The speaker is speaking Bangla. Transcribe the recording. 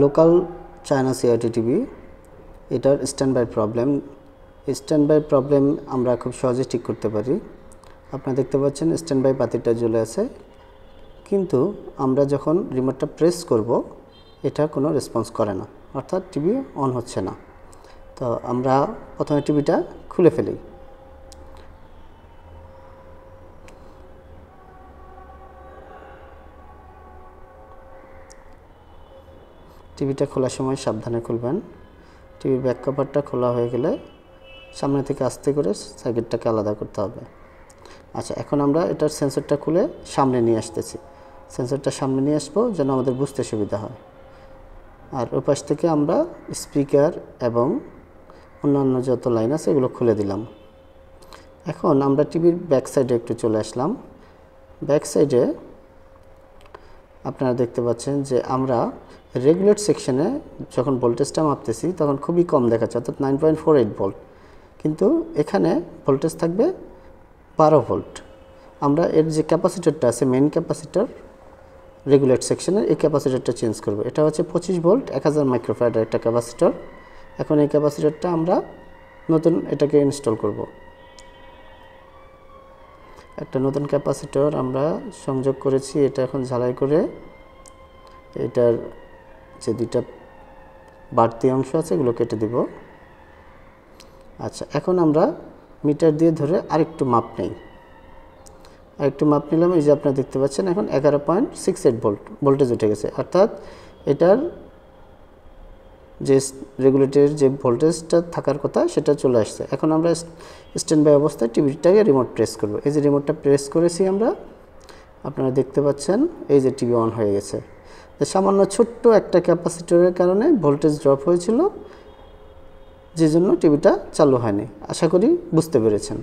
লোকাল চায়না সিআরটি টিভি, এটার স্ট্যান্ডবাই প্রবলেম আমরা খুব সহজে ঠিক করতে পারি। আপনারা দেখতে পাচ্ছেন স্ট্যান্ডবাই বাতিটা জ্বলে আছে, কিন্তু আমরা যখন রিমোটটা প্রেস করব এটা কোনো রেসপন্স করে না, অর্থাৎ টিভি অন হচ্ছে না। তো আমরা প্রথমে টিভিটা খুলে ফেলি। টিভিটা খোলার সময় সাবধানে খুলবেন। টিভির ব্যাক কভারটা খোলা হয়ে গেলে সামনে থেকে আস্তে করে সার্কিটটাকে আলাদা করতে হবে। আচ্ছা, এখন আমরা এটার সেন্সরটা খুলে সামনে নিয়ে আসতেছি। সেন্সরটা সামনে নিয়ে আসবো যেন আমাদের বুঝতে সুবিধা হয়। আর ওই পাশ থেকে আমরা স্পিকার এবং অন্যান্য যত লাইন আছে এগুলো খুলে দিলাম। এখন আমরা টিভির ব্যাক সাইডে একটু চলে আসলাম। ব্যাক সাইডে আপনারা দেখতে পাচ্ছেন যে আমরা রেগুলেট সেকশনে যখন ভোল্টেজটা মাপতেছি তখন খুবই কম দেখাচ্ছে, অর্থাৎ 9.48 ভোল্ট, কিন্তু এখানে ভোল্টেজ থাকবে 12 ভোল্ট। আমরা এর যে ক্যাপাসিটরটা আছে, মেইন ক্যাপাসিটর রেগুলেট সেকশনের, এই ক্যাপাসিটরটা চেঞ্জ করব। এটা হচ্ছে 25 ভোল্ট 1000 মাইক্রোফ্যারাডের একটা ক্যাপাসিটর। এখন এই ক্যাপাসিটরটা আমরা নতুন এটাকে ইনস্টল করব। একটা নতুন ক্যাপাসিটর আমরা সংযোগ করেছি, এটা এখন ঝালাই করে এটার যে দুইটা বাড়তি অংশ আছে এগুলো কেটে দিব। আচ্ছা, এখন আমরা মিটার দিয়ে ধরে আরেকটু মাপ নেই। আরেকটু মাপ নিলাম, এই যে আপনারা দেখতে পাচ্ছেন এখন 11.68 ভোল্টেজ উঠে গেছে, অর্থাৎ এটার যে রেগুলেটরের যে ভোল্টেজটা থাকার কথা সেটা চলে আসছে। এখন আমরা স্ট্যান্ড বাই অবস্থায় টিভিটাকে রিমোট প্রেস করব। এই যে রিমোটটা প্রেস করেছি আমরা, আপনারা দেখতে পাচ্ছেন এই যে টিভি অন হয়ে গেছে। সামান্য ছোট্ট একটা ক্যাপাসিটরের কারণে ভোল্টেজ ড্রপ হয়েছিল, যে জন্য টিভিটা চালু হয়নি। আশা করি বুঝতে পেরেছেন।